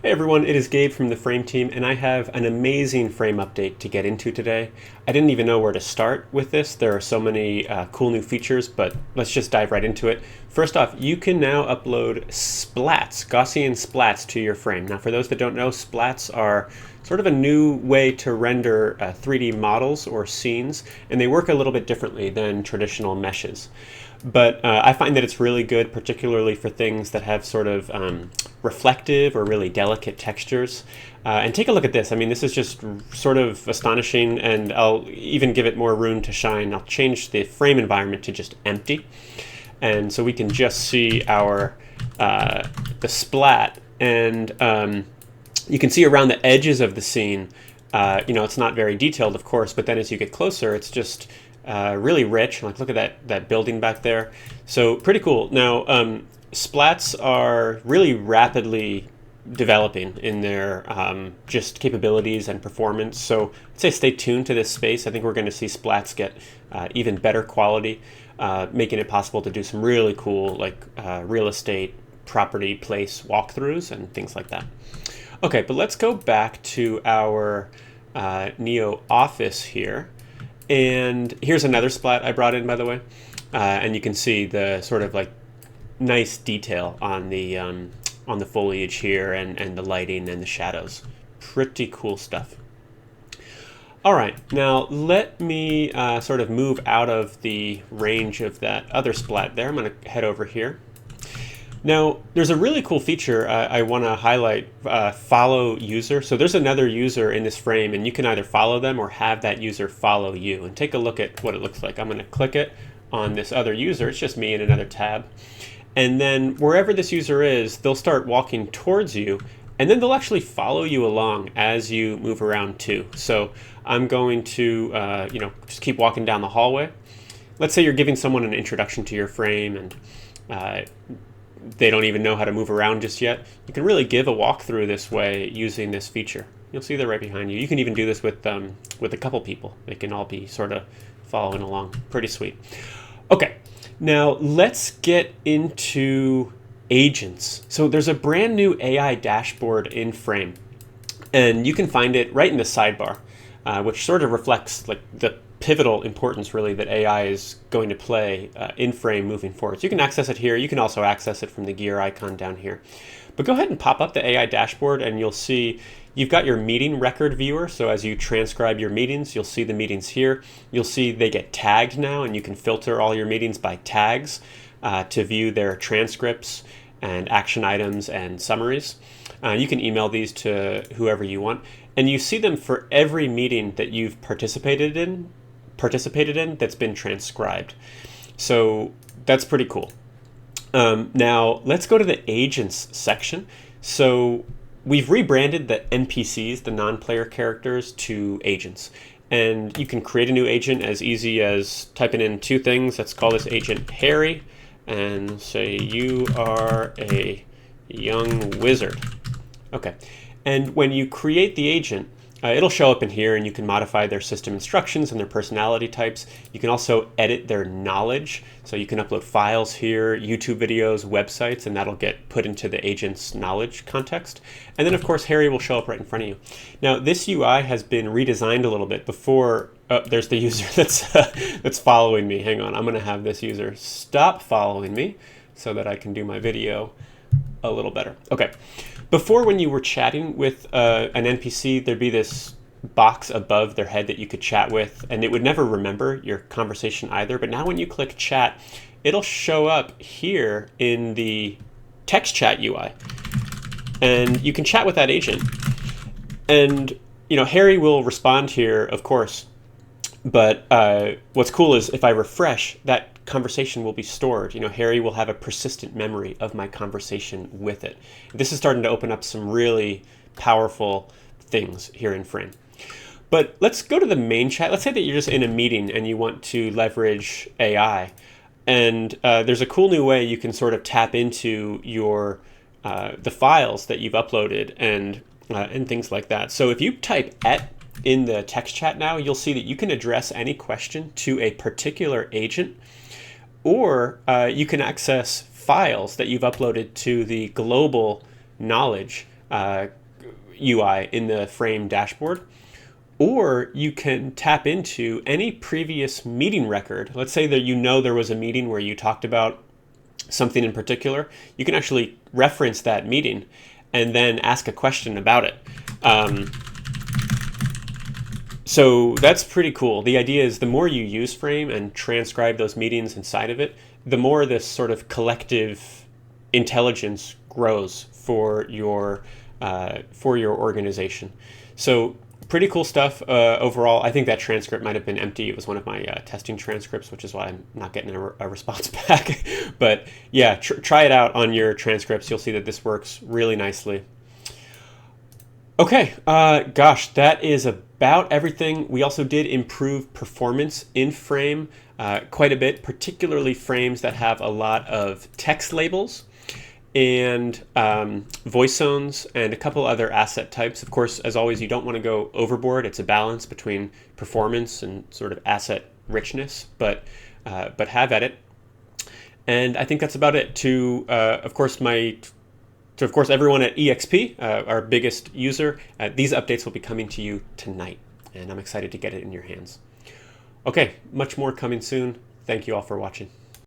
Hey everyone, it is Gabe from the Frame team, and I have an amazing frame update to get into today. I didn't even know where to start with this. There are so many cool new features, but let's just dive right into it. First off, you can now upload splats, Gaussian splats to your frame. Now for those that don't know, splats are sort of a new way to render 3D models or scenes, and they work a little bit differently than traditional meshes. But I find that it's really good, particularly for things that have sort of reflective or really delicate textures. And take a look at this. I mean, this is just sort of astonishing, and I'll even give it more room to shine. I'll change the frame environment to just empty. And so we can just see our the splat, and you can see around the edges of the scene, it's not very detailed, of course, but then as you get closer, it's just really rich. Like, look at that building back there. So pretty cool. Now, splats are really rapidly developing in their just capabilities and performance. So I'd say stay tuned to this space. I think we're going to see splats get even better quality, making it possible to do some really cool, like real estate, property, place walkthroughs and things like that. Okay, but let's go back to our Neo office here. And here's another splat I brought in, by the way. And you can see the sort of like nice detail on the foliage here, and the lighting and the shadows. Pretty cool stuff. All right, now let me sort of move out of the range of that other splat there. I'm going to head over here. Now, there's a really cool feature I want to highlight, follow user. So there's another user in this frame, and you can either follow them or have that user follow you. And take a look at what it looks like. I'm going to click it on this other user. It's just me in another tab. And then wherever this user is, they'll start walking towards you, and then they'll actually follow you along as you move around too. So I'm going to just keep walking down the hallway. Let's say you're giving someone an introduction to your frame, and they don't even know how to move around just yet. You can really give a walkthrough this way using this feature. You'll see they're right behind you. You can even do this with a couple people. They can all be sort of following along. Pretty sweet. Okay, now let's get into agents. So there's a brand new AI dashboard in Frame, and you can find it right in the sidebar, which sort of reflects like the pivotal importance really that AI is going to play in Frame moving forward. So you can access it here. You can also access it from the gear icon down here. But go ahead and pop up the AI dashboard, and you'll see you've got your meeting record viewer. So as you transcribe your meetings, you'll see the meetings here. You'll see they get tagged now, and you can filter all your meetings by tags to view their transcripts and action items and summaries. You can email these to whoever you want, and you see them for every meeting that you've participated in that's been transcribed. So that's pretty cool. Now let's go to the agents section. So we've rebranded the NPCs, the non-player characters, to agents. And you can create a new agent as easy as typing in two things. Let's call this agent Harry, and say you are a young wizard. Okay. And when you create the agent, it'll show up in here, and you can modify their system instructions and their personality types. You can also edit their knowledge. So you can upload files here, YouTube videos, websites, and that'll get put into the agent's knowledge context. And then, of course, Harry will show up right in front of you. Now, this UI has been redesigned a little bit. Before, there's the user that's following me. Hang on, I'm going to have this user stop following me so that I can do my video a little better. Okay. Before, when you were chatting with an NPC, there'd be this box above their head that you could chat with, and it would never remember your conversation either. But now when you click chat, it'll show up here in the text chat UI, and you can chat with that agent. And Harry will respond here, of course. But what's cool is if I refresh, that conversation will be stored. Harry will have a persistent memory of my conversation with it. This is starting to open up some really powerful things here in Frame. But let's go to the main chat. Let's say that you're just in a meeting and you want to leverage AI. And there's a cool new way you can sort of tap into your the files that you've uploaded and things like that. So if you type "et" in the text chat now, you'll see that you can address any question to a particular agent, or you can access files that you've uploaded to the global knowledge UI in the frame dashboard. Or you can tap into any previous meeting record. Let's say that there was a meeting where you talked about something in particular. You can actually reference that meeting and then ask a question about it. So that's pretty cool. The idea is the more you use Frame and transcribe those meetings inside of it, the more this sort of collective intelligence grows for your organization. So pretty cool stuff overall. I think that transcript might have been empty. It was one of my testing transcripts, which is why I'm not getting a response back. But yeah, try it out on your transcripts. You'll see that this works really nicely. Okay, gosh, that is about everything. We also did improve performance in Frame quite a bit, particularly frames that have a lot of text labels and voice zones and a couple other asset types. Of course, as always, you don't want to go overboard. It's a balance between performance and sort of asset richness, but have at it. And I think that's about it. Of course, everyone at EXP, our biggest user, these updates will be coming to you tonight, and I'm excited to get it in your hands. Okay, much more coming soon. Thank you all for watching.